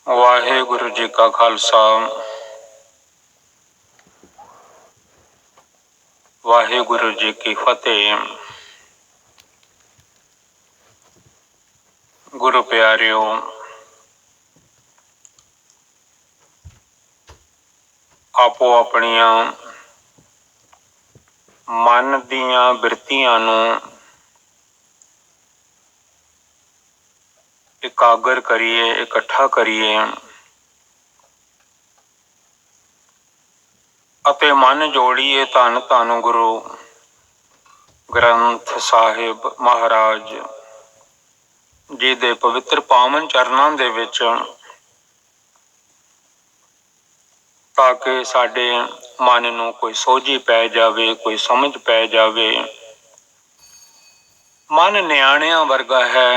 वाहेगुरु जी का खालसा वाहेगुरु जी की फतेह। गुरु प्यारियो, आपो अपनिया मन दियां बिरतियां नूं एकागर करिए, इकट्ठा करिए अते मन जोड़िए धन धन गुरु ग्रंथ साहिब महाराज जी दे पवित्र पावन चरनां दे विच, ताकि साडे मन नूं कोई सोझी पै जावे, कोई समझ पै जावे। मन नियाणियां वर्गा है,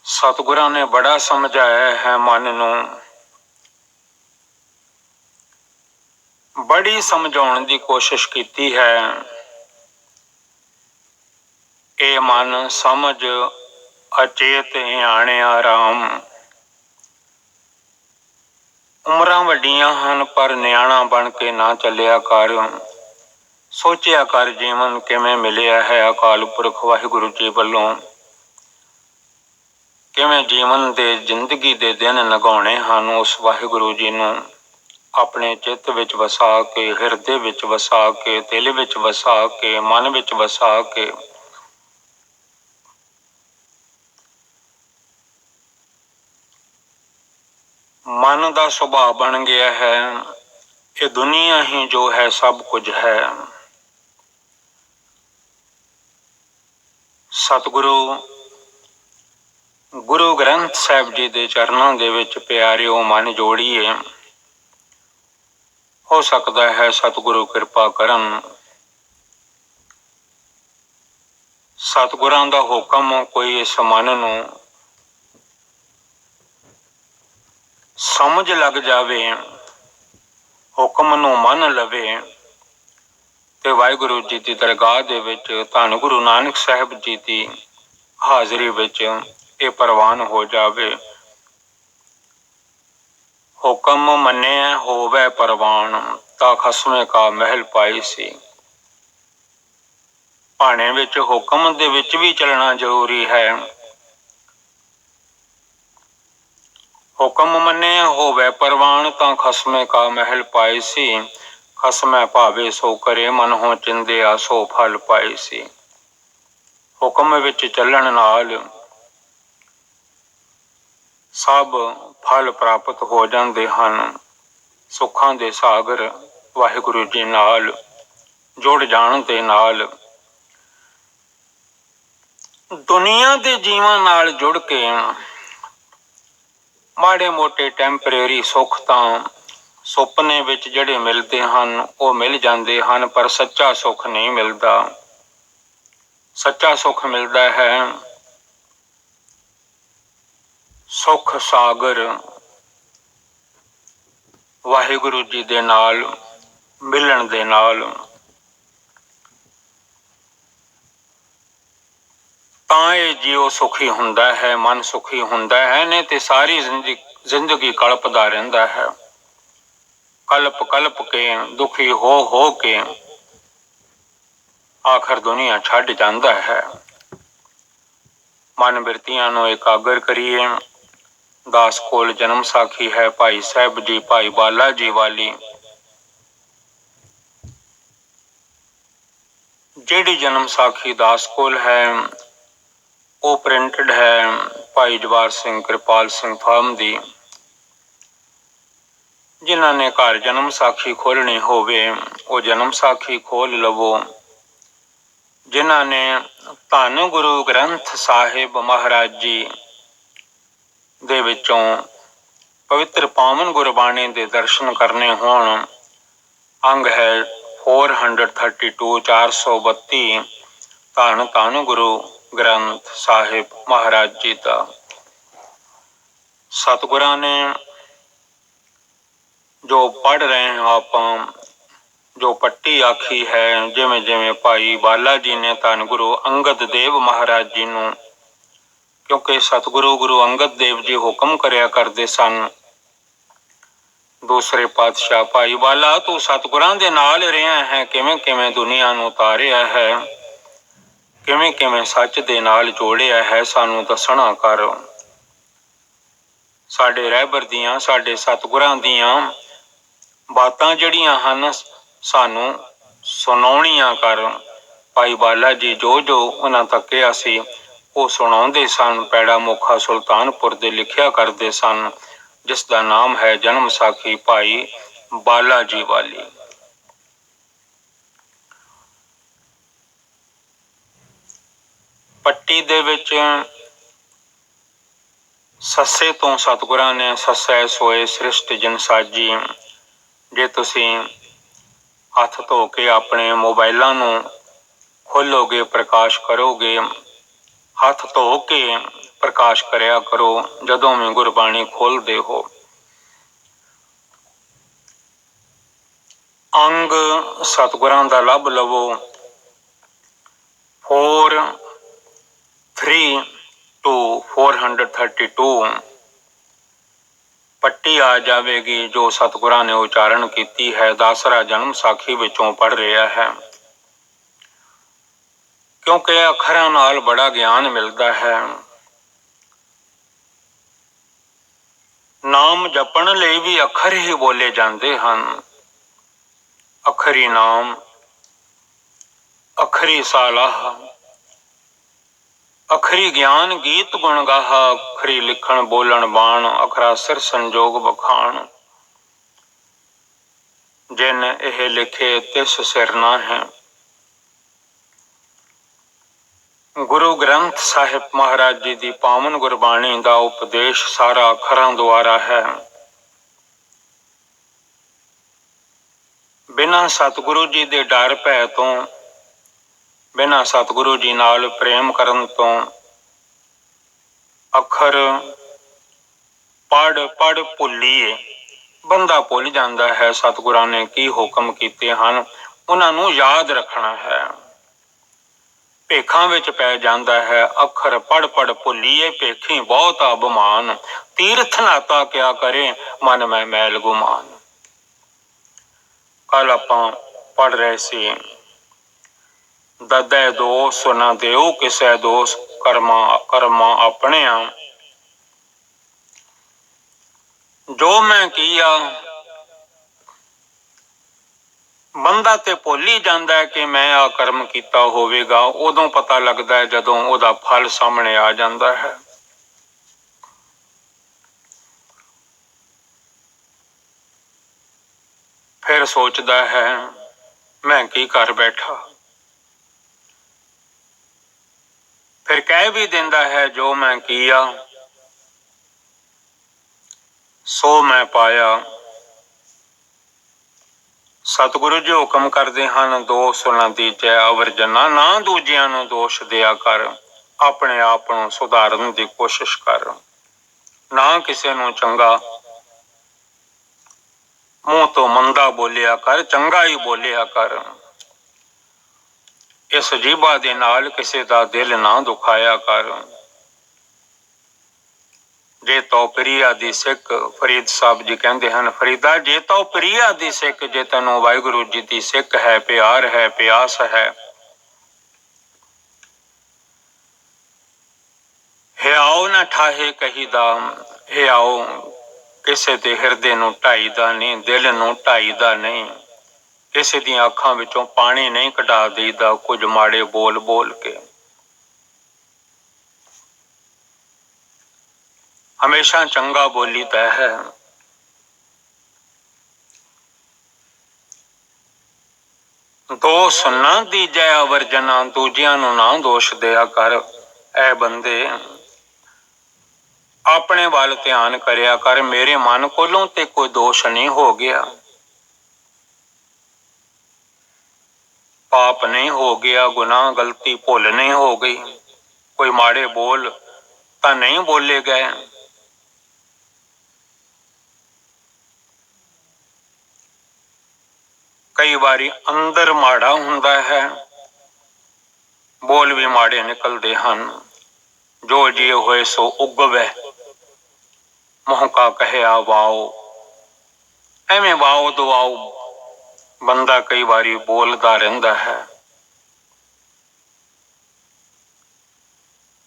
सतगुरां ने बड़ा समझाया है मन नूं, बड़ी समझाउण दी कोशिश कीती है। ए मन समझ अचेत आणिया राम, उमरां वड्डियां हन पर नियाणा बन के ना चलिया कर। सोचिया कर जीवन किवें मिलिया है अकाल पुरख वाहिगुरु जी वल्लों, किवें जीवन दे जिंदगी दे दिन लंघाउणे हन। उस वाहिगुरु जी नूं अपने चित्त विच वसा के, हिरदे विच वसा के, दिल विच वसा के, मन विच वसा के मन का सुभाव बन गया है ये दुनिया ही जो है सब कुछ है। सतगुरु गुरु ग्रंथ साहिब जी के चरणों दे विच प्यारिओ मन जोड़िए। हो सकता है सतगुरु कृपा करन, सतगुरां दा हुक्म कोई इस मन नूं समझ लग जावे, हुक्म नूं मन लवे ते वाहिगुरु जी की दरगाह दे विच धन गुरु नानक साहिब जी की हाजरी विच ये प्रवान हो जावे। हुक्म मन्ने होवे परवान, ता खसमे का महल पाई सी। भाणे विच हुक्म दे विच भी चलना जरूरी है। हुक्म मन्ने होवे परवान, ता खसमे का महल पाई सी। खसमै भावे सो करे, मन हो चिंदिया सो फल पाई सी। हुक्म विच चलण नाल सब फल प्राप्त हो जाते हैं। सुखां दे सागर वाहिगुरु जी नाल जुड़ जाण दे नाल दुनिया के जीवां नाल जुड़ के माड़े मोटे टैंपरेरी सुख तां सुपने विच जिहड़े मिलते हैं वो मिल जाते हैं, पर सच्चा सुख नहीं मिलता। सच्चा सुख मिलता है सुख सागर वाहिगुरु जी दे नाल मिलन दे नाल। तां ये जीव सुखी हुंदा है, मन सुखी हुंदा है, नहीं ते सारी जिंदगी कल्पदा रहिंदा है। कल्प कल्प के दुखी हो के आखिर दुनिया छड्ड जांदा है। मन बिरतियां नूं एकागर करिए। दास कोल जन्म साखी है भाई साहब जी, भाई बाला जी वाली, जेड़ी जन्म साखी दास कोल है वो प्रिंटेड है भाई जवार सिंह कृपाल सिंह फार्म दी। जिन्हां ने घर जन्म साखी खोलनी होवे वो जन्म साखी खोल लवो। जिन्हां ने धन गुरु ग्रंथ साहिब महाराज जी दे विचों पवित्र पावन गुरबाणी दे दर्शन करने होण, अंग है 432 432 धन धन गुरु ग्रंथ साहिब महाराज जी का। सतगुरां ने जो पढ़ रहे हैं आप, जो पट्टी आखी है, जिमें जिमें भाई बाला जी ने धन गुरु अंगद देव महाराज जी नूं क्योंकि सतगुरु गुरु अंगद देव जी हुक्म करिया करते सन, दूसरे पातशाह भाई वाला तू सतगुरां दे नाल रहा है, किवें किवें दुनिया नूं तारिया है, किवें किवें सच दे नाल जोड़िया है, सानू दसना कर। साडे रहबर दियां साडे सतगुरां दियां बातां जड़ियां हन सानू सुनाउणियां कर। भाई बाला जी जो जो उन्हां तक कहा सी वो सुणाउंदे सन। पैड़ा मुखा सुल्तानपुर दे लिखिया करदे सन, जिसका नाम है जन्म साखी भाई बाला जी वाली। पट्टी दे विच सस्से तो सतगुरां ने सस्सै सोए सृष्ट जन साजी। जे तुसीं हथ धो के अपने मोबाइलों नूं खोलोगे, प्रकाश करोगे, हथ धो के प्रकाश करया करो जदों भी गुरबाणी खोलदे हो। अंग सतगुरां दा लभ लवो 432 पट्टी आ जाएगी जो सतगुरां ने उच्चारण की है। दासरा जन्म साखी विचों पढ़ रहा है, क्योंकि अखरां नाल बड़ा ज्ञान मिलता है। नाम जपण लई भी अखर ही बोले जाते हैं। अखरी नाम, अखरी सालाह, अखरी ज्ञान गीत गुण गाहा, अखरी लिखण बोलन बाण, अखरा सिर संजोग बखान। जिन एह लिखे तिस सिर ना है। गुरु ग्रंथ साहिब महाराज जी की पावन गुरबाणी का उपदेश सारा अखरां द्वारा है। बिना सतगुरु जी के डर भै तो, बिना सतगुरु जी नाल प्रेम करन तो अखर पढ़ पढ़ भुलीए बंदा भुल जाता है। सतगुरां ने की हुक्म कीते हैं उन्होंने याद रखना है। भेखां विच पै जाता है। अखर पढ़ पढ़ भुलीए भेखी बहुत अभिमान, तीर्थ नाता क्या करे मन में मैल गुमान। कल आपां पढ़ रहे सी, ददै दोष न देओ किसै दोष, कर्मा कर्मा अपने। जो मैं किया बंदा ते भुल ही जाता है कि मैं आ कर्म किया होवेगा। उदों पता लगता है जदों उहदा फल सामने आ जाता है। फिर सोचता है मैं की कर बैठा। फिर कह भी देता है जो मैं किया सो मैं पाया। सतगुरु जी हुक्म करते हैं दोष न दीजै अवरजना, ना दूजियां नूं दोष दिया कर, अपने आप नूं सुधारन की कोशिश कर। ना किसी नूं चंगा मुंह तो मंदा बोलिया कर, चंगा ही बोलिया कर। इस जीभा दे नाल किसी दा दिल ना दुखाया कर। जे तो प्रिया दी सिख, फरीद साहब जी कहते हैं फरीदा जे तो प्रिया दी सिख, जे तेनों वाहिगुरु जी दी सिख है, प्यार है, प्यास है। हिआओ ना ठाहे कहीदा, हिआओ किसी दे हिरदे नूं ढाईदा नहीं, दिल नूं ढाईदा नहीं। किसी दी अखां विचों पानी नहीं कढा दईदा कुछ माड़े बोल बोल के। हमेशा चंगा बोलीदा है। दोष ना दीजै अवरजना, दूजियां नूं ना दोष दिया कर। ऐ बंदे अपने वाल ध्यान करया कर, मेरे मन कोलों ते कोई दोष नहीं हो गया, पाप नहीं हो गया, गुनाह गलती भुल नहीं हो गई, कोई माड़े बोल तां नहीं बोले गए। कई बारी अंदर माड़ा हुंदा है, बोल भी माड़े निकलते हैं। जो जिए होए सो उगवे, मोह का कहया वाओ। एवें वाओ दवाओ बंदा कई बारी बोलता रहिंदा है।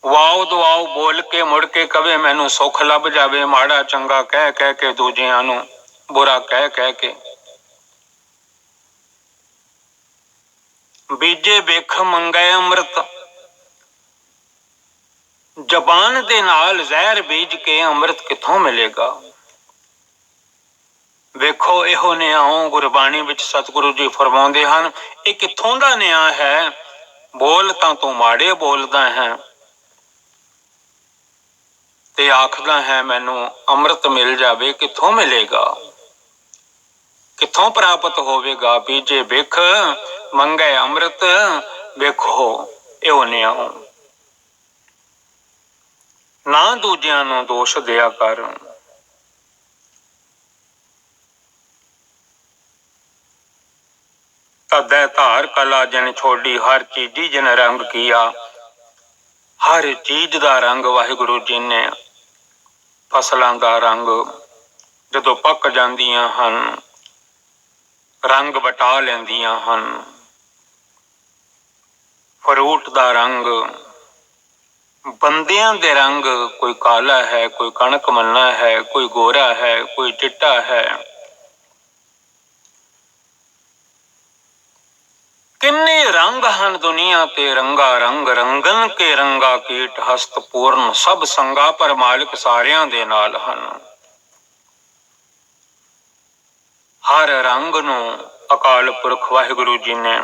वाओ दवाओ बोल के मुड़ के कवे मैनू सुख लभ जावे, माड़ा चंगा कह कह के दूजियां नू बुरा कह कह के। बीजे बेख मंगे अमृत, जबान दे नाल जहर बीज के अमृत किथों मिलेगा। वेखो इहो निआओ गुरबाणी विच सतगुरु जी फरमाउंदे हन, ये किथों दा निआ है। बोल तां तू माड़े बोलदा है ते आखदा है मैनू अमृत मिल जावे, किथों मिलेगा, किथों प्राप्त होवेगा। बीजे बिख मंगे अमृत, वेखो इहो निआओ। ना दूजियां नू दोष दिया कर, तदै धार कला जिन छोड़ी, हर चीजी जिन रंग किया। हर चीज दा रंग वाहिगुरु जी ने, फसलां दा रंग जदों पक जांदियां हन रंग वटा लैंदियां हन। फ्रूट दा रंग, बंदियां दे रंग, कोई काला है, कोई कणक मन्ना है, कोई गोरा है, कोई चिट्टा है। किन्ने रंग हन दुनिया ते रंगा रंग, रंगन के रंगा कीट हस्त पूर्ण। सब संगा पर मालिक सारियां दे नाल हन। हर रंग नू अकाल पुरख वाहिगुरु जी ने,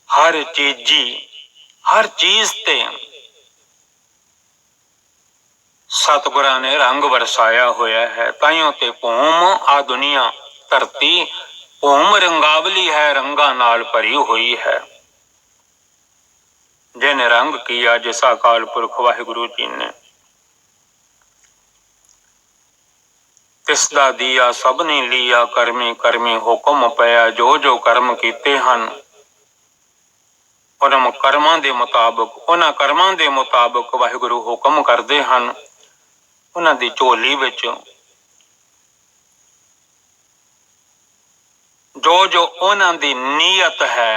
हर चीजी हर चीज ते सतगुरां ने रंग बरसाया होया है। ताइयों ते भूम आ दुनिया धरती भूम रंगावली है, रंगा नाल भरी हुई है। जिन रंग किया जिस अकाल पुरख वाहिगुरु जी ने, तिसदा दिया सबने लिया। करमी करमी हुक्म पया, जो जो कर्म कीते हन उन्हां कर्मां दे मुताबिक, उन्हां कर्मां दे मुताबिक वाहिगुरु हुक्म करदे हन। उन्हां दी झोली विच जो जो उन्हां दी नीयत है,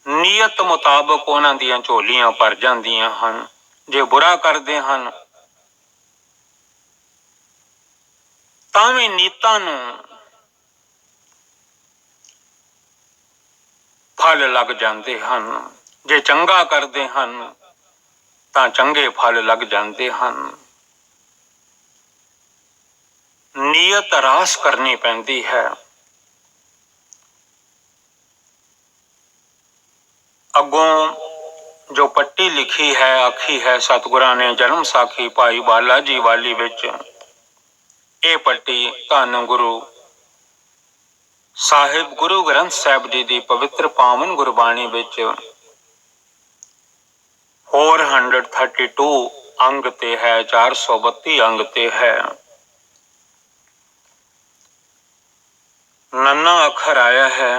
नीयत मुताबिक उन्हां दीयां झोलियां भर जांदियां हन। जे बुरा करदे हन तां वी नीतां नूं फल लग जांदे हन। जे चंगा करदे हन तां चंगे फल लग जांदे हन। नीयत रास करनी पैंदी है। अगों जो पट्टी लिखी है, आखी है सतगुरां ने जन्म साखी भाई बाला जी वाली विच, ये पट्टी धन गुरु साहिब गुरु ग्रंथ साहिब जी दी पवित्र पावन गुरबाणी विच 432 अंग ते है, 432 अंग ते है। नन्ना अखर आया है,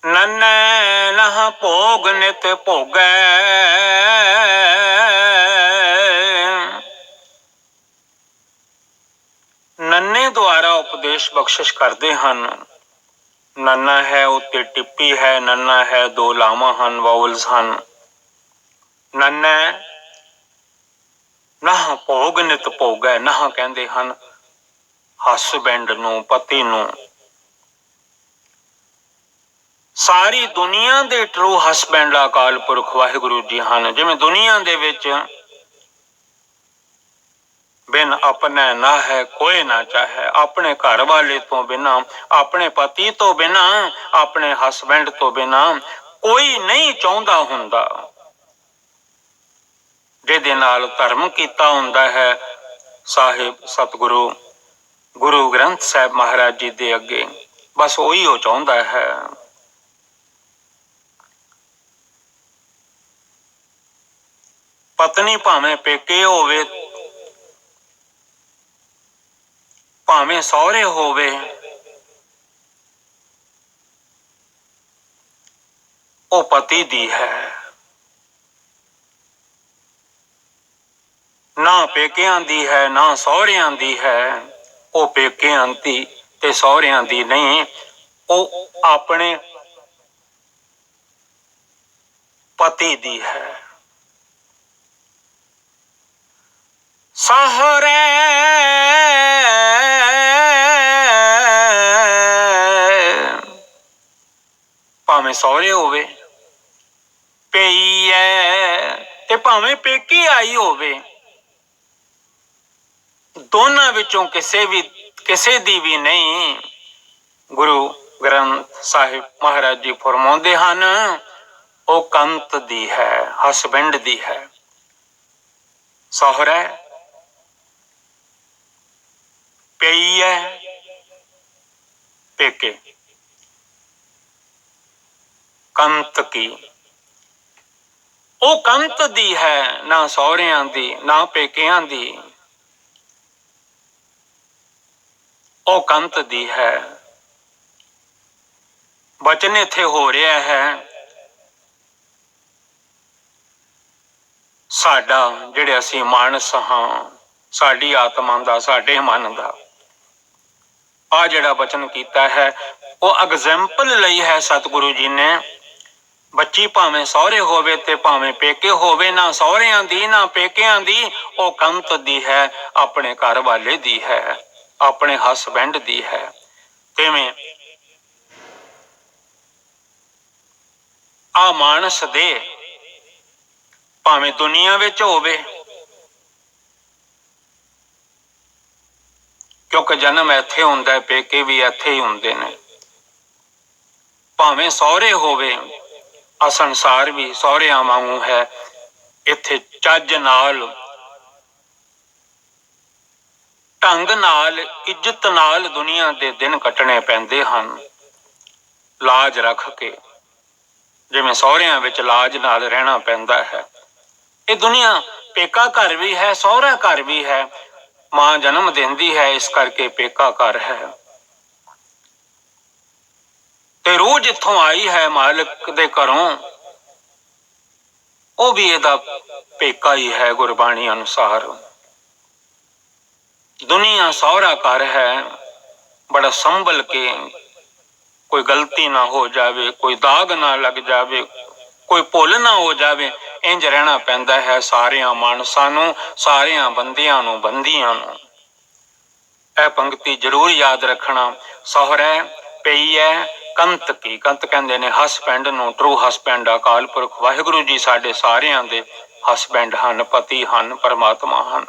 नन्ने नह भोग नित भोगै। नन्ने द्वारा उपदेश बख्शिश करते हन। नन्ना है उत्ते टिप्पी है, नन्ना है दो लावां हन, वाउल्स हन। नन्ना नह भोग नित भोगै, नह कहंदे हन हसबैंड नूं, पति नूं। सारी दुनिया दे ट्रू हसबैंड अकाल पुरख वाहिगुरु जी हन। जिवें दुनिया दे विच बिन अपने ना है कोई ना चाहे, अपने घर वाले तो बिना, अपने पति तो बिना, अपने हसबैंड तो बिना कोई नहीं चाहुंदा हुंदा। जिहदे नाल धर्म कीता हुंदा है साहिब सतगुरु गुरु ग्रंथ साहिब महाराज जी दे अगे, बस उही हो चाहुंदा है। पत्नी भावें पेके होवे, भावें सौहरे होवे, ਉਹ ਪਤੀ ਦੀ ਹੈ। ਨਾ ਪੇਕਿਆਂ ਦੀ ਹੈ, ਨਾ ਸਹੁਰਿਆਂ ਦੀ ਹੈ। ਉਹ ਪੇਕਿਆਂ ਦੀ ਤੇ ਸਹੁਰਿਆਂ ਦੀ ਨਹੀਂ, ਉਹ ਆਪਣੇ ਪਤੀ ਦੀ ਹੈ। ਸਹੁਰੇ ਭਾਵੇਂ ਸਹੁਰੇ ਹੋਵੇ, ਪਈ ਐ ਤੇ ਭਾਵੇਂ ਪੇਕੀ ਆਈ ਹੋਵੇ, ਦੋਨਾਂ ਵਿੱਚੋਂ ਕਿਸੇ ਦੀ ਵੀ ਨਹੀਂ। ਗੁਰੂ ਗ੍ਰੰਥ ਸਾਹਿਬ ਮਹਾਰਾਜ ਜੀ ਫਰਮਾਉਂਦੇ ਹਨ, ਉਹ ਕੰਤ ਦੀ ਹੈ, ਹਸਬੈਂਡ ਦੀ ਹੈ। ਸਹੁਰਾ ਪਈ ਹੈ, ਪੇਕੇ ਕੰਤ ਕੀ। ਉਹ ਕੰਤ ਦੀ ਹੈ, ਨਾ ਸਹੁਰਿਆਂ ਦੀ, ਨਾ ਪੇਕਿਆਂ ਦੀ। ਉਹ ਕੰਤ ਦੀ ਹੈ। ਬਚਨ ਇੱਥੇ ਹੋ ਰਿਹਾ ਹੈ, ਸਾਡਾ ਜਿਹੜੇ ਅਸੀਂ ਮਾਨਸ ਹਾਂ, ਸਾਡੀ ਆਤਮਾ ਦਾ, ਸਾਡੇ ਮਨ ਦਾ, ਆ ਜਿਹੜਾ ਬਚਨ ਕੀਤਾ ਹੈ, ਉਹ ਐਗਜ਼ੈਂਪਲ ਲਈ ਹੈ ਸਤਿਗੁਰੂ ਜੀ ਨੇ। ਬੱਚੀ ਭਾਵੇਂ ਸਹੁਰੇ ਹੋਵੇ ਤੇ ਭਾਵੇਂ ਪੇਕੇ ਹੋਵੇ, ਨਾ ਸਹੁਰਿਆਂ ਦੀ ਨਾ ਪੇਕਿਆਂ ਦੀ, ਉਹ ਕੰਤ ਦੀ ਹੈ, ਆਪਣੇ ਘਰ ਵਾਲੇ ਦੀ ਹੈ, ਆਪਣੇ ਹਸਬੈਂਡ ਦੀ ਹੈ। ਤਿਵੇਂ ਆ ਮਾਨਸ ਦੇ ਭਾਵੇਂ ਦੁਨੀਆ ਵਿੱਚ ਹੋਵੇ, ਕਿਉਂਕਿ ਜਨਮ ਇੱਥੇ ਹੁੰਦਾ, ਪੇਕੇ ਵੀ ਇੱਥੇ ਹੀ ਹੁੰਦੇ ਨੇ। ਭਾਵੇਂ ਸਹੁਰੇ ਹੋਵੇ, ਆ ਸੰਸਾਰ ਵੀ ਸਹੁਰਿਆਂ ਵਾਂਗੂ ਹੈ। ਇੱਥੇ ਚੱਜ ਨਾਲ, ਢੰਗ ਨਾਲ, ਇੱਜ਼ਤ ਨਾਲ ਦੁਨੀਆ ਦੇ ਦਿਨ ਕੱਟਣੇ ਪੈਂਦੇ ਹਨ, ਲਾਜ ਰੱਖ ਕੇ, ਜਿਵੇਂ ਸਹੁਰਿਆਂ ਵਿੱਚ ਲਾਜ ਨਾਲ ਰਹਿਣਾ ਪੈਂਦਾ ਹੈ। ਇਹ ਦੁਨੀਆ ਪੇਕਾ ਘਰ ਵੀ ਹੈ, ਸਹੁਰਾ ਘਰ ਵੀ ਹੈ। ਮਾਂ ਜਨਮ ਦਿੰਦੀ ਹੈ, ਇਸ ਕਰਕੇ ਪੇਕਾ ਘਰ ਹੈ। ਤੇ ਰੂਹ ਜਿੱਥੋਂ ਆਈ ਹੈ ਮਾਲਕ ਦੇ ਘਰੋਂ, ਉਹ ਵੀ ਇਹਦਾ ਪੇਕਾ ਹੀ ਹੈ ਗੁਰਬਾਣੀ ਅਨੁਸਾਰ। ਦੁਨੀਆ ਸਹੁਰਾ ਘਰ ਹੈ, ਬੜਾ ਸੰਭਲ ਕੇ, ਕੋਈ ਗਲਤੀ ਨਾ ਹੋ ਜਾਵੇ, ਕੋਈ ਦਾਗ ਨਾ ਲੱਗ ਜਾਵੇ, ਕੋਈ ਭੁੱਲ ਨਾ ਹੋ ਜਾਵੇ, ਇੰਜ ਰਹਿਣਾ ਪੈਂਦਾ ਹੈ ਸਾਰਿਆਂ ਮਾਨਸਾਂ ਨੂੰ, ਸਾਰਿਆਂ ਬੰਦਿਆਂ ਨੂੰ, ਬੰਦੀਆਂ ਨੂੰ। ਇਹ ਪੰਕਤੀ ਜ਼ਰੂਰ ਯਾਦ ਰੱਖਣਾ। ਸਹੁਰਾ ਪਈ ਹੈ ਕੰਤ ਕੀ। ਕੰਤ ਕਹਿੰਦੇ ਨੇ ਹਸਬੈਂਡ ਨੂੰ। ਟਰੂ ਹਸਬੈਂਡ ਅਕਾਲ ਪੁਰਖ ਵਾਹਿਗੁਰੂ ਜੀ ਸਾਡੇ ਸਾਰਿਆਂ ਦੇ ਹਸਬੈਂਡ ਹਨ, ਪਤੀ ਹਨ, ਪਰਮਾਤਮਾ ਹਨ।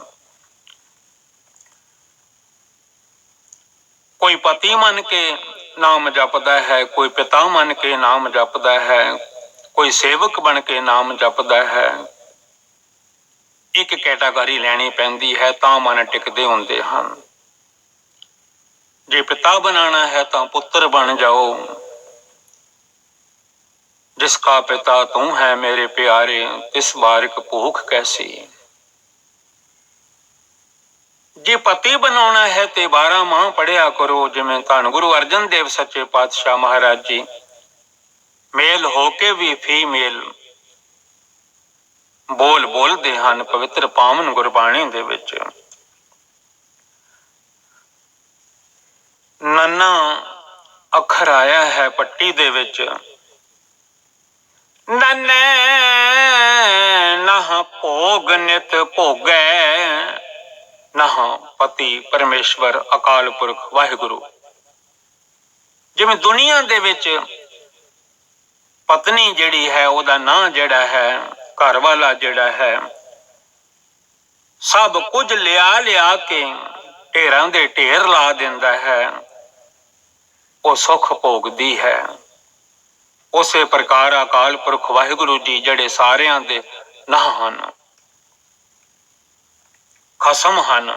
ਕੋਈ ਪਤੀ ਮੰਨ ਕੇ ਨਾਮ ਜਪਦਾ ਹੈ, ਕੋਈ ਪਿਤਾ ਮੰਨ ਕੇ ਨਾਮ ਜਪਦਾ ਹੈ, ਕੋਈ ਸੇਵਕ ਬਣ ਕੇ ਨਾਮ ਜਪਦਾ ਹੈ। ਇੱਕ ਕੈਟਾਗਰੀ ਲੈਣੀ ਪੈਂਦੀ ਹੈ ਤਾਂ ਮਨ ਟਿਕਦੇ ਹੁੰਦੇ ਹਨ। ਜੇ ਪਿਤਾ ਬਣਾਣਾ ਹੈ ਤਾਂ ਪੁੱਤਰ ਬਣ ਜਾਓ। ਜਿਸ ਕਾ ਪਿਤਾ ਤੂੰ ਹੈ ਮੇਰੇ ਪਿਆਰੇ, ਤਿਸ ਬਾਰਿਕ ਭੂਖ ਕੈਸੀ। ਜੇ ਪਤੀ ਬਣਾਉਣਾ ਹੈ ਤੇ 12 ਮਾਹ ਪੜਿਆ ਕਰੋ, ਜਿਵੇਂ ਧੰਨ ਗੁਰੂ ਅਰਜਨ ਦੇਵ ਸੱਚੇ ਪਾਤਸ਼ਾਹ ਮਹਾਰਾਜ ਜੀ ਮੇਲ ਹੋ ਕੇ ਵੀ ਫੀਮੇਲ ਬੋਲਦੇ ਹਨ ਪਵਿੱਤਰ ਪਾਵਨ ਗੁਰਬਾਣੀ ਦੇ ਵਿੱਚ। ਨੰਨਾ ਅੱਖਰ ਆਇਆ ਹੈ ਪੱਟੀ ਦੇ ਵਿੱਚ, ਨੰਨੇ ਨਹ ਭੋਗ ਨਿਤ ਭੋਗੈ, ਨਹ ਪਤੀ ਪਰਮੇਸ਼ਵਰ ਅਕਾਲ ਪੁਰਖ ਵਾਹਿਗੁਰੂ। ਜਿਵੇਂ ਦੁਨੀਆ ਦੇ ਵਿੱਚ ਪਤਨੀ ਜਿਹੜੀ ਹੈ, ਉਹਦਾ ਨਾਂ ਜਿਹੜਾ ਹੈ, ਘਰ ਵਾਲਾ ਜਿਹੜਾ ਹੈ, ਸਭ ਕੁਝ ਲਿਆ ਕੇ ਢੇਰਾਂ ਦੇ ਢੇਰ ਲਾ ਦਿੰਦਾ ਹੈ, ਉਹ ਸੁੱਖ ਭੋਗਦੀ ਹੈ। ਉਸੇ ਪ੍ਰਕਾਰ ਅਕਾਲ ਪੁਰਖ ਵਾਹਿਗੁਰੂ ਜੀ ਜਿਹੜੇ ਸਾਰਿਆਂ ਦੇ ਨਾਹ ਹਨ, ਖਸਮ ਹਨ।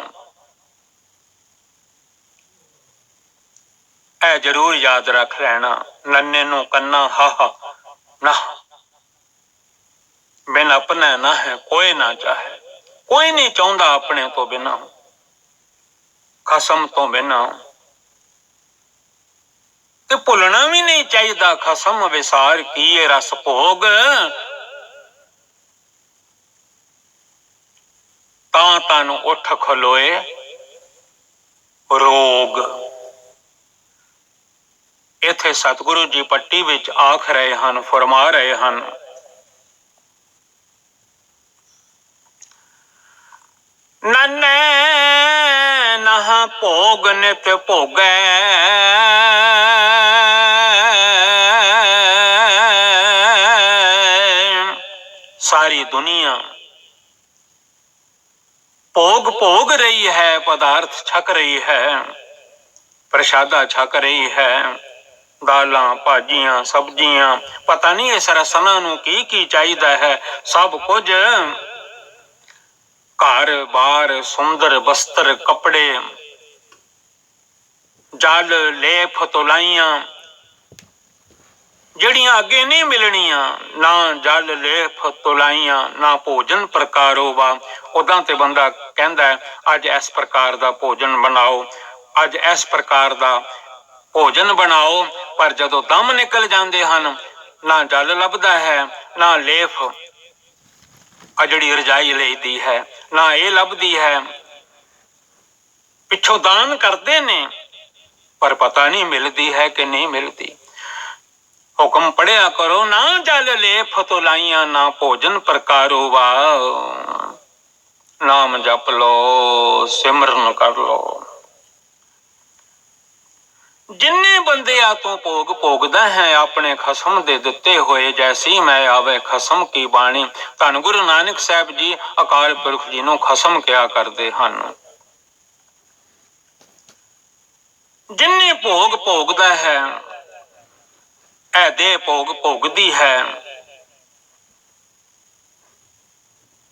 ਇਹ ਜ਼ਰੂਰ ਯਾਦ ਰੱਖ ਲੈਣਾ। ਨੰਨੇ ਨੂੰ ਕੰਨਾ ਹਾਹਾ ਨਾ, ਬਿਨ ਆਪਣਾ ਨਾ ਹੈ ਕੋਈ ਨਾ ਚਾਹੇ। ਕੋਈ ਨਹੀਂ ਚਾਹੁੰਦਾ ਆਪਣੇ ਤੋਂ ਬਿਨਾਂ, ਖਸਮ ਤੋਂ ਬਿਨਾਂ। ਤੇ ਭੁੱਲਣਾ ਵੀ ਨਹੀਂ ਚਾਹੀਦਾ ਖਸਮ ਵਿਸਾਰ ਕੀਏ ਰਸ ਭੋਗ। ਤਾਂ ਤਨ ਉੱਠ ਖਲੋਏ ਰੋਗ। ਇੱਥੇ ਸਤਿਗੁਰੂ ਜੀ ਪੱਟੀ ਵਿੱਚ ਆਖ ਰਹੇ ਹਨ, ਫਰਮਾ ਰਹੇ ਹਨ, ਨਨੈ ਨਹ ਭੋਗ ਨਿਤ ਭੋਗੈ, ਸਾਰੀ ਦੁਨੀਆ ਭੋਗ ਭੋਗ ਰਹੀ ਹੈ, ਪਦਾਰਥ ਛਕ ਰਹੀ ਹੈ, ਪ੍ਰਸ਼ਾਦਾ ਛਕ ਰਹੀ ਹੈ, ਦਾਲਾਂ ਭਾਜੀਆਂ ਸਬਜ਼ੀਆਂ, ਪਤਾ ਨਹੀਂ ਇਸ ਰਸਨਾ ਨੂੰ ਕੀ ਕੀ ਚਾਹੀਦਾ ਹੈ। ਸਭ ਕੁਝ ਘਰ ਬਾਰ, ਸੁੰਦਰ ਵਸਤਰ ਕੱਪੜੇ, ਜਲ ਲੇਫ ਤੁਲਾਈਆਂ, ਜਿਹੜੀਆਂ ਅੱਗੇ ਨਹੀਂ ਮਿਲਣੀਆਂ। ਨਾ ਜਲ ਲੇਫ ਤੁਲਾਈਆਂ, ਨਾ ਭੋਜਨ ਪ੍ਰਕਾਰੋ ਵਾ। ਉਦਾਂ ਤੇ ਬੰਦਾ ਕਹਿੰਦਾ ਅੱਜ ਇਸ ਪ੍ਰਕਾਰ ਦਾ ਭੋਜਨ ਬਣਾਓ, ਅੱਜ ਇਸ ਪ੍ਰਕਾਰ ਦਾ ਭੋਜਨ ਬਣਾਓ, ਪਰ ਜਦੋਂ ਦਮ ਨਿਕਲ ਜਾਂਦੇ ਹਨ, ਨਾ ਜਲ ਲੱਭਦਾ ਹੈ, ਨਾ ਲੇਫ ਆ ਜਿਹੜੀ ਰਜਾਈ ਲਈਦੀ ਹੈ, ਨਾ ਇਹ ਲੱਭਦੀ ਹੈ। ਪਿੱਛੋਂ ਦਾਨ ਕਰਦੇ ਨੇ ਪਰ ਪਤਾ ਨਹੀਂ ਮਿਲਦੀ ਹੈ ਕਿ ਨਹੀਂ ਮਿਲਦੀ। ਹੁਕਮ ਪੜਿਆ ਕਰੋ, ਨਾ ਜਲ ਲੇਫ ਤੁਲਾਈਆਂ, ਨਾ ਭੋਜਨ ਪ੍ਰਕਾਰੋ ਵਾ। ਨਾਮ ਜਪ ਲੋ, ਸਿਮਰਨ ਕਰ ਲੋ। ਜਿੰਨੇ ਬੰਦਿਆਂ ਤੋਂ ਭੋਗ ਭੋਗਦਾ ਹੈ ਆਪਣੇ ਖਸਮ ਦੇ ਦਿੱਤੇ ਹੋਏ, ਜੈਸੀ ਮੈਂ ਆਵੇ ਖਸਮ ਕੀ ਬਾਣੀ। ਧੰਨ ਗੁਰੂ ਨਾਨਕ ਸਾਹਿਬ ਜੀ ਅਕਾਲ ਪੁਰਖ ਜੀ ਨੂੰ ਖਸਮ ਕਿਹਾ ਕਰਦੇ ਹਨ। ਜਿੰਨੇ ਭੋਗ ਭੋਗਦਾ ਹੈ, ਇਹ ਦੇਹ ਭੋਗ ਭੋਗਦੀ ਹੈ,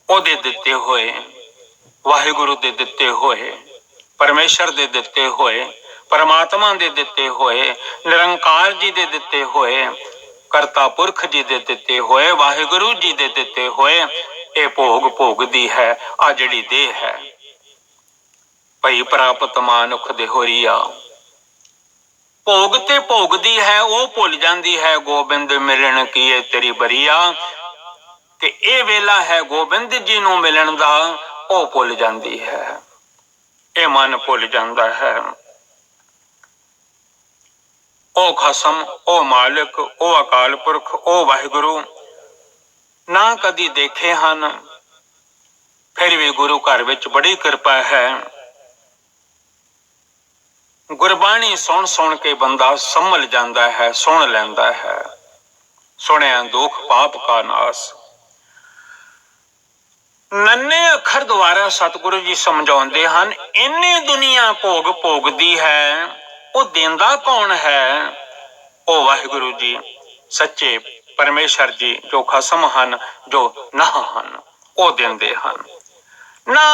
ਉਹਦੇ ਦਿੱਤੇ ਹੋਏ, ਵਾਹਿਗੁਰੂ ਦੇ ਦਿੱਤੇ ਹੋਏ, ਪਰਮੇਸ਼ਰ ਦੇ ਦਿੱਤੇ ਹੋਏ, ਪਰਮਾਤਮਾ ਦੇ ਦਿੱਤੇ ਹੋਏ, ਨਿਰੰਕਾਰ ਜੀ ਦੇ ਦਿੱਤੇ ਹੋਏ, ਕਰਤਾ ਪੁਰਖ ਜੀ ਦੇ ਦਿੱਤੇ ਹੋਏ, ਵਾਹਿਗੁਰੂ ਜੀ ਦੇ ਦਿੱਤੇ ਹੋਏ ਇਹ ਭੋਗ ਭੋਗਦੀ ਹੈ। ਆ ਜਿਹੜੀ ਦੇਹ ਹੈ, ਭਈ ਪ੍ਰਾਪਤ ਮਾਨੁਖ ਦੇ ਹੋਰੀਆ, ਭੋਗ ਤੇ ਭੋਗਦੀ ਹੈ। ਉਹ ਭੁੱਲ ਜਾਂਦੀ ਹੈ ਗੋਬਿੰਦ ਮਿਲਣ ਕੀਏ ਤੇਰੀ ਬਰੀਆ, ਕਿ ਇਹ ਵੇਲਾ ਹੈ ਗੋਬਿੰਦ ਜੀ ਨੂੰ ਮਿਲਣ ਦਾ, ਉਹ ਭੁੱਲ ਜਾਂਦੀ ਹੈ, ਇਹ ਮਨ ਭੁੱਲ ਜਾਂਦਾ ਹੈ। ਉਹ ਖਸਮ, ਉਹ ਮਾਲਿਕ, ਉਹ ਅਕਾਲ ਪੁਰਖ, ਉਹ ਵਾਹਿਗੁਰੂ ਨਾ ਕਦੀ ਦੇਖੇ ਹਨ, ਫਿਰ ਵੀ ਗੁਰੂ ਘਰ ਵਿੱਚ ਬੜੀ ਕਿਰਪਾ ਹੈ। ਗੁਰਬਾਣੀ ਸੁਣ ਸੁਣ ਕੇ ਬੰਦਾ ਸੰਭਲ ਜਾਂਦਾ ਹੈ, ਸੁਣ ਲੈਂਦਾ ਹੈ। ਸੁਣਿਆ ਦੁੱਖ ਪਾਪ ਕਾ ਨਾਸ। ਨੰਨੇ ਅੱਖਰ ਦੁਆਰਾ ਸਤਿਗੁਰੂ ਜੀ ਸਮਝਾਉਂਦੇ ਹਨ, ਇੰਨੀ ਦੁਨੀਆ ਭੋਗ ਭੋਗਦੀ ਹੈ, ਉਹ ਦਿੰਦਾ ਕੌਣ ਹੈ? ਉਹ ਵਾਹਿਗੁਰੂ ਜੀ, ਸੱਚੇ ਪਰਮੇਸ਼ਰ ਜੀ, ਜੋ ਖਸਮ ਹਨ, ਜੋ ਨਾਹ ਹਨ, ਉਹ ਦਿੰਦੇ ਹਨ। ਨਾ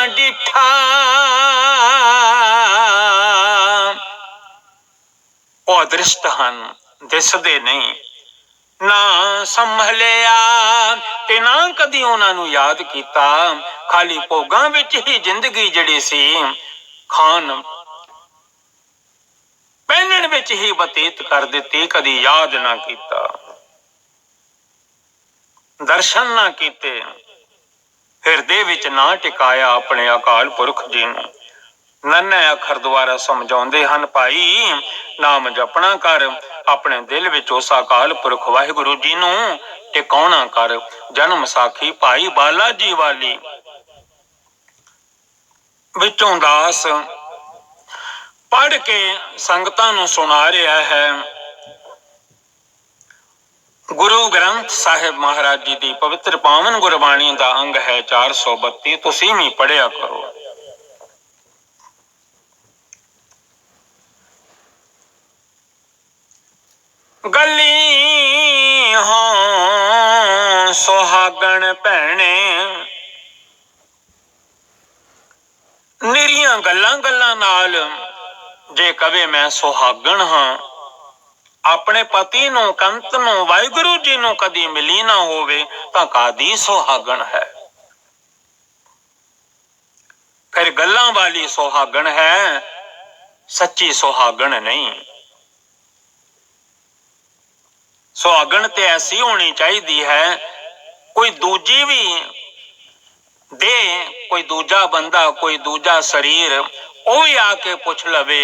ਡਿਠਾ ਉਹ ਅਦ੍ਰਿਸ਼ਟ ਹਨ, ਦਿਸਦੇ ਨਹੀਂ। ਨਾ ਸੰਭਲਿਆ ਤੇ ਨਾ ਕਦੀ ਉਹਨਾਂ ਨੂੰ ਯਾਦ ਕੀਤਾ। ਖਾਲੀ ਭੋਗਾਂ ਵਿੱਚ ਹੀ ਜ਼ਿੰਦਗੀ ਜਿਹੜੀ ਸੀ, ਖਾਣ ਪਹਿਨਣ ਵਿੱਚ ਹੀ ਬਤੀਤ ਕਰ ਦਿੱਤੀ, ਕਦੀ ਯਾਦ ਨਾ ਕੀਤਾ, ਦਰਸ਼ਨ ਨਾ ਕੀਤੇ, ਹਿਰਦੇ ਵਿੱਚ ਨਾ ਟਿਕਾਇਆ ਆਪਣੇ ਅਕਾਲ ਪੁਰਖ ਜੀ ਨੂੰ। ਨੰਨੇ ਅੱਖਰ ਦੁਆਰਾ ਸਮਝਾਉਂਦੇ ਹਨ, ਭਾਈ ਨਾਮ ਜਪਣਾ ਕਰ, ਆਪਣੇ ਦਿਲ ਵਿੱਚ ਉਸ ਅਕਾਲ ਪੁਰਖ ਵਾਹਿਗੁਰੂ ਜੀ ਨੂੰ ਟਿਕਾਉਣਾ ਕਰ। ਜਨਮ ਸਾਖੀ ਭਾਈ ਬਾਲਾ ਜੀ ਵਾਲੀ ਵਿੱਚੋਂ ਦਾਸ ਪੜ੍ਹ ਕੇ ਸੰਗਤਾਂ ਨੂੰ ਸੁਣਾ ਰਿਹਾ ਹੈ। ਗੁਰੂ ਗ੍ਰੰਥ ਸਾਹਿਬ ਮਹਾਰਾਜ ਜੀ ਦੀ ਪਵਿੱਤਰ ਪਾਵਨ ਗੁਰਬਾਣੀ ਦਾ ਅੰਗ ਹੈ 432। ਤੁਸੀਂ ਵੀ ਪੜ੍ਹਿਆ ਕਰੋ। ਗੱਲੀ ਹਾਂ ਸੁਹਾਗਣ ਭੈਣੇ, ਨਿਰੀਆਂ ਗੱਲਾਂ ਗੱਲਾਂ ਨਾਲ ਜੇ ਕਵੇ ਮੈਂ ਸੁਹਾਗਣ ਹਾਂ, ਆਪਣੇ ਪਤੀ ਨੂੰ, ਕੰਤ ਨੂੰ, ਵਾਹਿਗੁਰੂ ਜੀ ਨੂੰ ਕਦੀ ਮਿਲੀ ਨਾ ਹੋਵੇ ਤਾਂ ਕਾਦੀ ਸੁਹਾਗਣ ਹੈ? ਫਿਰ ਗੱਲਾਂ ਵਾਲੀ ਸੁਹਾਗਣ ਹੈ, सच्ची सुहागण नहीं। सुहागण ते ऐसी होनी चाहिए है, कोई दूजी भी दे, कोई दूजा बंदा, कोई दूजा शरीर, वो भी आके पुछ लवे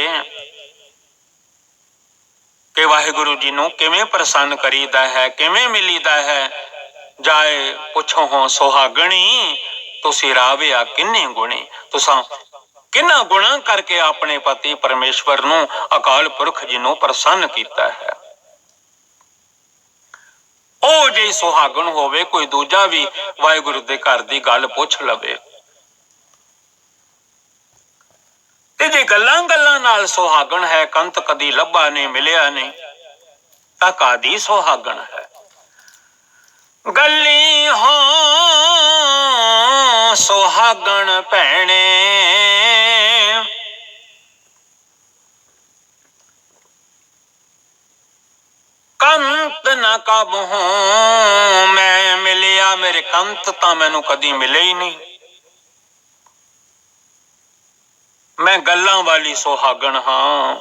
कि वाहिगुरु जी नूं किवें प्रसन्न करीदा है, किवें मिलीदा है। जाए पुछो हो सुहागणी, तुसी राविया किन्ने गुणी। तुसां किन्ना गुणा करके अपने पति परमेश्वर नूं, अकाल पुरख जी नूं प्रसन्न कीता है। ओ जे सुहागण होवे, कोई दूजा भी वाहिगुरु दे घर दी गल पुछ लवे। ते जे गल्लां गल्लां नाल सुहागण है, कंत कदी लभा नहीं, मिलिया नहीं, तां कादी सुहागण है। गली हो सुहागण भैणे, कंत न कब हूं मैं मिलिया। मेरे कंत तां मैनू कदी मिले ही नहीं। मैं गल्लां वाली सुहागण हां।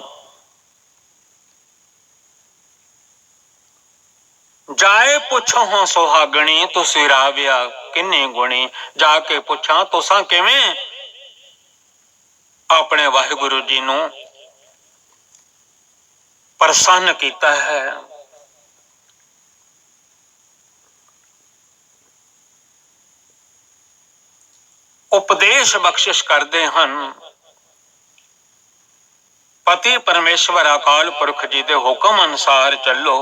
जाए पुछो हो सुहागणी, तुसी राविया किन्ने गुणी। जाके पुछा तुसां किवें अपने वाहिगुरु जी नूं प्रसन्न कीता है। उपदेश बख्शिश करते हैं, पति परमेश्वर अकाल पुरख जी दे हुक्म अनुसार चलो।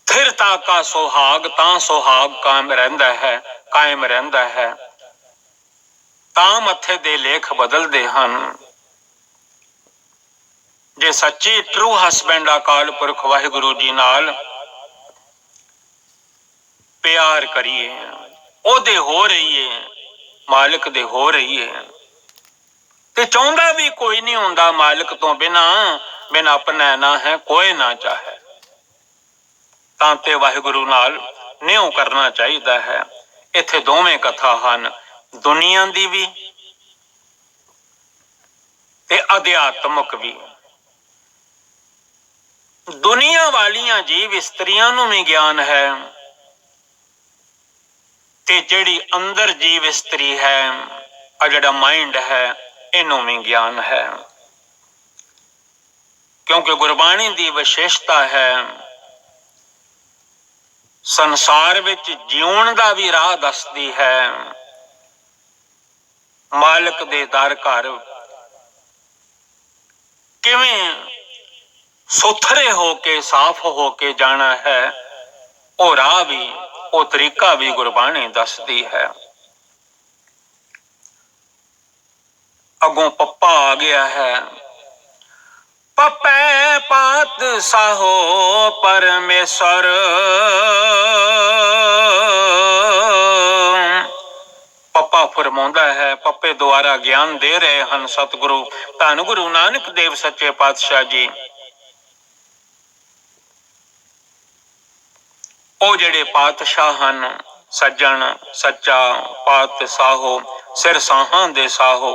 स्थिरता का सुहाग, तां सुहाग कायम रहंदा है, कायम रहंदा है। तां मत्थे दे लेख बदलते हैं। जे सच्ची ट्रू हसबैंड अकाल पुरख वाहिगुरु जी नाल प्यार करिए, ओदे हो रहीए, मालिक दे हो रहीए, ते चाहुंदा भी कोई नहीं हुंदा मालिक तो बिना, बिना अपना ना है कोई ना चाहे। तां ते वाहिगुरु नाल न्यों करना चाहिदा है। इत्थे दोवें कथा हन, दुनिया दी भी ते अध्यात्मक भी। दुनिया वालियां जीव इस्त्रियां नूं भी ज्ञान है, ते जिहड़ी अंदर जीव इस्त्री है, आ जिहड़ा माइंड है, इनू भी ज्ञान है। क्योंकि गुरबाणी दी विशेषता है, संसार विच जीउण दा भी राह दसदी है। मालिक दे दर घर किवें सुथरे होके, साफ होके जाना है, वो राह भी, वो तरीका भी गुरबाणी दसदी है। अगों पप्पा आ गया है, पपै पात साहो परमेश्वर। पप्पा फरमाउंदा है, पप्पे द्वारा ज्ञान दे रहे हैं सतगुरु धन गुरु नानक देव सच्चे पातशाह जी। ਉਹ ਜਿਹੜੇ ਪਾਤਸ਼ਾਹ ਹਨ, ਸੱਜਣ ਸੱਚਾ ਪਾਤਸ਼ਾਹੋ, ਸਿਰ ਸਾਹਾਂ ਦੇ ਸਾਹੋ।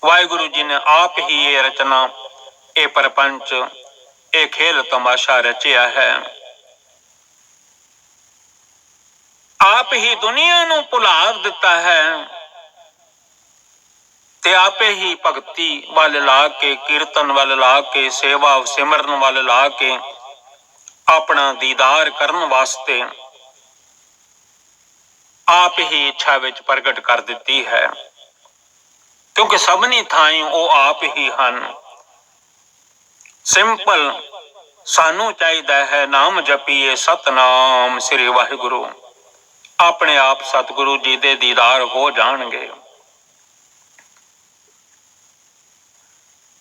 ਵਾਹਿਗੁਰੂ ਜੀ ਨੇ ਆਪ ਹੀ ਇਹ ਰਚਨਾ, ਇਹ ਪ੍ਰਪੰਚ, ਇਹ ਖੇਲ ਤਮਾਸ਼ਾ ਰਚਿਆ ਹੈ। ਆਪ ਹੀ ਦੁਨੀਆ ਨੂੰ ਭੁਲਾ ਦਿੱਤਾ ਹੈ, ਤੇ ਆਪੇ ਹੀ ਭਗਤੀ ਵੱਲ ਲਾ ਕੇ, ਕੀਰਤਨ ਵੱਲ ਲਾ ਕੇ, ਸੇਵਾ ਸਿਮਰਨ ਵੱਲ ਲਾ ਕੇ अपना दीदार करन वास्ते आप ही इच्छा विच प्रगट कर दिती है। क्योंकि सबनी थाई वो आप ही हन। सिंपल सानू चाहिदा है, नाम जपीए सतनाम श्री वाहिगुरु। अपने आप सतगुरु जी दे दीदार हो जाणगे।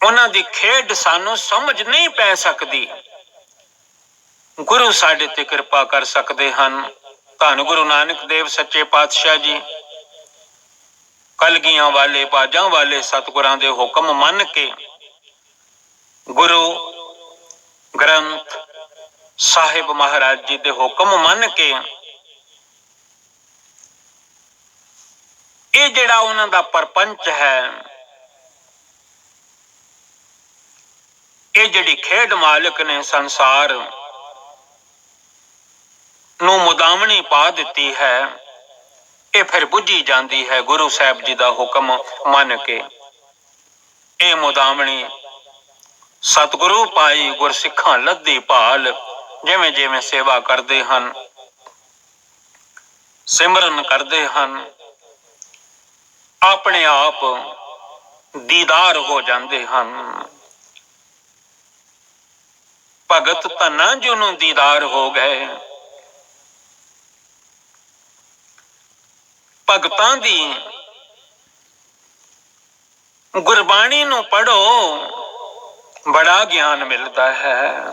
उन्हां दी खेड सानू समझ नहीं पै सकदी। गुरु साडे ते कृपा कर सकते हैं। धन गुरु नानक देव सच्चे पातशाह जी कलगियां वाले, बाजां वाले सतगुरां दे हुक्म मन के, गुरु ग्रंथ साहिब महाराज जी दे हुक्म मन के ਇਹ ਜਿਹੜਾ ਉਹਨਾਂ ਦਾ ਪਰਪੰਚ ਹੈ, ਇਹ ਜਿਹੜੀ ਖੇਡ ਮਾਲਕ ਨੇ ਸੰਸਾਰ ਨੂੰ ਮੁਦਾਮਣੀ ਪਾ ਦਿੱਤੀ ਹੈ, ਇਹ ਫਿਰ ਬੁੱਝੀ ਜਾਂਦੀ ਹੈ ਗੁਰੂ ਸਾਹਿਬ ਜੀ ਦਾ ਹੁਕਮ ਮੰਨ ਕੇ। ਇਹ ਮੁਦਾਮਣੀ ਸਤਿਗੁਰੂ ਪਾਈ ਗੁਰਸਿੱਖਾਂ ਲੱਦੀ ਭਾਲ, ਜਿਵੇਂ ਜਿਵੇਂ ਸੇਵਾ ਕਰਦੇ ਹਨ, ਸਿਮਰਨ ਕਰਦੇ ਹਨ, ਆਪਣੇ ਆਪ ਦੀਦਾਰ ਹੋ ਜਾਂਦੇ ਹਨ। ਭਗਤ ਧੰਨਾ ਜੀ ਨੂੰ ਦੀਦਾਰ ਹੋ ਗਏ। ਭਗਤਾਂ ਦੀ ਗੁਰਬਾਣੀ ਨੂੰ ਪੜ੍ਹੋ, ਬੜਾ ਗਿਆਨ ਮਿਲਦਾ ਹੈ।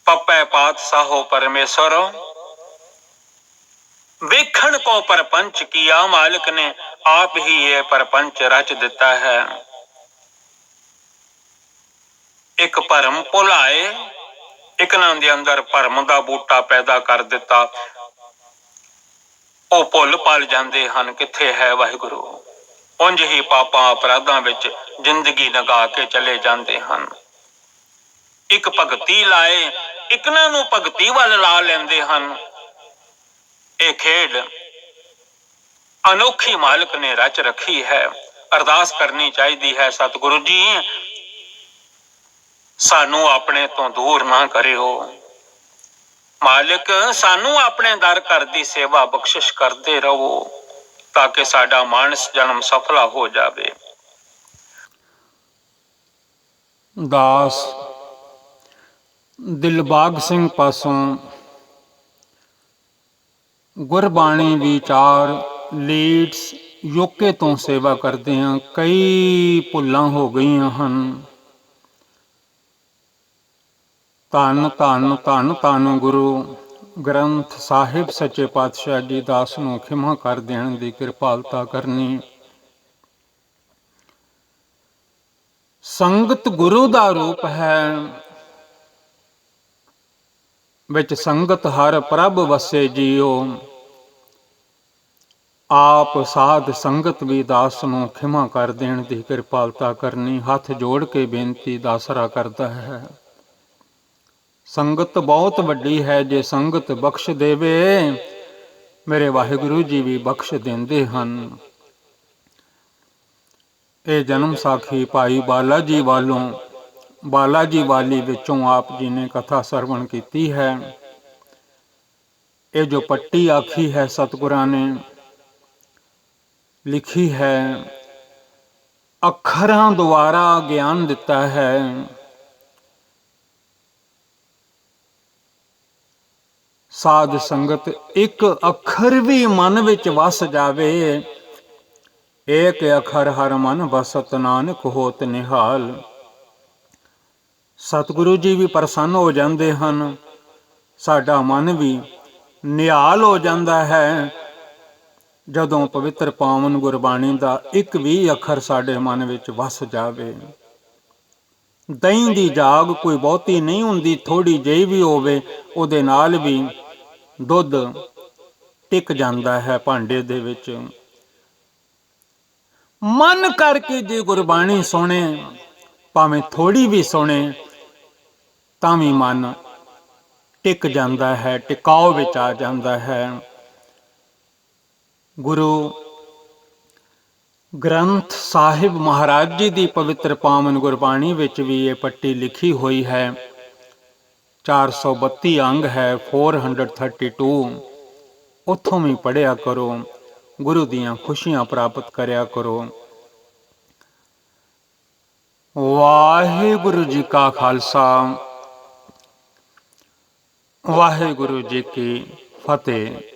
ਪੱਪੈ ਪਾਤਸ਼ਾਹੋ ਪਰਮੇਸ਼ਰ, ਵੇਖਣ ਕੋ ਪਰਪੰਚ ਕੀਆ, ਮਾਲਕ ਨੇ ਆਪ ਹੀ ਇਹ ਪਰਪੰਚ ਰਚ ਦਿੱਤਾ ਹੈ। ਇੱਕ ਭਰਮ ਭੁਲਾਏ, ਇੱਕ ਨਾ ਦੇ ਅੰਦਰ ਭਰਮ ਦਾ ਬੂਟਾ ਪੈਦਾ ਕਰ ਦਿੱਤਾ। ਉਹ ਭੁੱਲ ਭੱਲ ਜਾਂਦੇ ਹਨ ਕਿੱਥੇ ਹੈ ਵਾਹਿਗੁਰੂ। ਉਂਝ ਹੀ ਪਾਪਾਂ ਅਪਰਾਧਾਂ ਵਿੱਚ ਜ਼ਿੰਦਗੀ ਲਗਾ ਕੇ ਚਲੇ ਜਾਂਦੇ ਹਨ। ਇੱਕ ਭਗਤੀ ਲਾਏ, ਇਕਨਾਂ ਨੂੰ ਭਗਤੀ ਵੱਲ ਲਾ ਲੈਂਦੇ ਹਨ। ਇਹ ਖੇਡ ਅਨੋਖੀ ਮਾਲਕ ਨੇ ਰਚ ਰੱਖੀ ਹੈ। ਅਰਦਾਸ ਕਰਨੀ ਚਾਹੀਦੀ ਹੈ, ਸਤਿਗੁਰੂ ਜੀ ਸਾਨੂੰ ਆਪਣੇ ਤੋਂ ਦੂਰ ਨਾ ਕਰਿਓ। ਮਾਲਿਕ ਸਾਨੂੰ ਆਪਣੇ ਦਰ ਘਰ ਦੀ ਸੇਵਾ ਬਖਸ਼ਿਸ਼ ਕਰਦੇ ਰਹੋ, ਤਾਂ ਕਿ ਸਾਡਾ ਮਾਨਸ ਜਨਮ ਸਫਲਾ ਹੋ ਜਾਵੇ। ਦਾਸ ਦਿਲਬਾਗ ਸਿੰਘ ਪਾਸੋਂ ਗੁਰਬਾਣੀ ਵਿਚਾਰ ਲੀਡਸ ਯੋਕੇ ਤੋਂ ਸੇਵਾ ਕਰਦੇ ਹਾਂ। ਕਈ ਭੁੱਲਾਂ ਹੋ ਗਈਆਂ ਹਨ। ਧੰਨ ਧੰਨ ਧੰਨ ਧੰਨ ਗੁਰੂ ਗ੍ਰੰਥ ਸਾਹਿਬ ਸੱਚੇ ਪਾਤਸ਼ਾਹ ਜੀ ਦਾਸ ਨੂੰ ਖਿਮਾ ਕਰ ਦੇਣ ਦੀ ਕਿਰਪਾਲਤਾ ਕਰਨੀ। ਸੰਗਤ ਗੁਰੂ ਦਾ ਰੂਪ ਹੈ, ਵਿੱਚ ਸੰਗਤ ਹਰ ਪ੍ਰਭ ਵਸੇ ਜੀਓ। ਆਪ ਸਾਧ ਸੰਗਤ ਵੀ ਦਾਸ ਨੂੰ ਖਿਮਾ ਕਰ ਦੇਣ ਦੀ ਕਿਰਪਾਲਤਾ ਕਰਨੀ। ਹੱਥ ਜੋੜ ਕੇ ਬੇਨਤੀ ਦਾ ਆਸਰਾ ਕਰਦਾ ਹੈ। ਸੰਗਤ ਬਹੁਤ ਵੱਡੀ ਹੈ, ਜੇ ਸੰਗਤ ਬਖਸ਼ ਦੇਵੇ, ਮੇਰੇ ਵਾਹਿਗੁਰੂ ਜੀ ਵੀ ਬਖਸ਼ ਦਿੰਦੇ ਹਨ। ਇਹ ਜਨਮ ਸਾਖੀ ਭਾਈ ਬਾਲਾ ਜੀ ਵਾਲੋਂ, ਬਾਲਾ ਜੀ ਵਾਲੀ ਵਿੱਚੋਂ ਆਪ ਜੀ ਨੇ ਕਥਾ ਸਰਵਣ ਕੀਤੀ ਹੈ। ਇਹ ਜੋ ਪੱਟੀ ਆਖੀ ਹੈ ਸਤਿਗੁਰਾਂ ਨੇ ਲਿਖੀ ਹੈ, ਅੱਖਰਾਂ ਦੁਆਰਾ ਗਿਆਨ ਦਿੱਤਾ ਹੈ। ਸਾਧ ਸੰਗਤ ਇੱਕ ਅੱਖਰ ਵੀ ਮਨ ਵਿੱਚ ਵਸ ਜਾਵੇ, ਏਕ ਅੱਖਰ ਹਰ ਮਨ ਬਸਤ ਨਾਨਕ ਹੋਤ ਨਿਹਾਲ। ਸਤਿਗੁਰੂ ਜੀ ਵੀ ਪ੍ਰਸੰਨ ਹੋ ਜਾਂਦੇ ਹਨ, ਸਾਡਾ ਮਨ ਵੀ ਨਿਹਾਲ ਹੋ ਜਾਂਦਾ ਹੈ ਜਦੋਂ ਪਵਿੱਤਰ ਪਾਵਨ ਗੁਰਬਾਣੀ ਦਾ ਇੱਕ ਵੀ ਅੱਖਰ ਸਾਡੇ ਮਨ ਵਿੱਚ ਵਸ ਜਾਵੇ। ਦਹੀਂ ਦੀ ਜਾਗ ਕੋਈ ਬਹੁਤੀ ਨਹੀਂ ਹੁੰਦੀ, ਥੋੜੀ ਜਿਹੀ ਵੀ ਹੋਵੇ ਉਹਦੇ ਨਾਲ ਵੀ ਦੁੱਧ ਟਿਕ ਜਾਂਦਾ ਹੈ ਭਾਂਡੇ ਦੇ ਵਿੱਚ। ਮਨ ਕਰਕੇ ਜੇ ਗੁਰਬਾਣੀ ਸੁਣੇ, ਭਾਵੇਂ ਥੋੜੀ ਵੀ ਸੁਣੇ, ਤਾਂ ਵੀ ਮਨ ਟਿਕ ਜਾਂਦਾ ਹੈ, ਟਿਕਾਓ ਵਿੱਚ ਆ ਜਾਂਦਾ ਹੈ। ਗੁਰੂ ਗ੍ਰੰਥ ਸਾਹਿਬ ਮਹਾਰਾਜ ਜੀ ਦੀ ਪਵਿੱਤਰ ਪਾਵਨ ਗੁਰਬਾਣੀ ਵਿੱਚ ਵੀ ਇਹ ਪੱਟੀ ਲਿਖੀ ਹੋਈ ਹੈ। 432 ਅੰਗ ਹੈ, 432। ਉੱਥੋਂ ਵੀ ਪੜ੍ਹਿਆ ਕਰੋ, ਗੁਰੂ ਦੀਆਂ ਖੁਸ਼ੀਆਂ ਪ੍ਰਾਪਤ ਕਰਿਆ ਕਰੋ। ਵਾਹਿਗੁਰੂ ਜੀ ਕਾ ਖਾਲਸਾ, ਵਾਹਿਗੁਰੂ ਜੀ ਕੀ ਫਤਿਹ।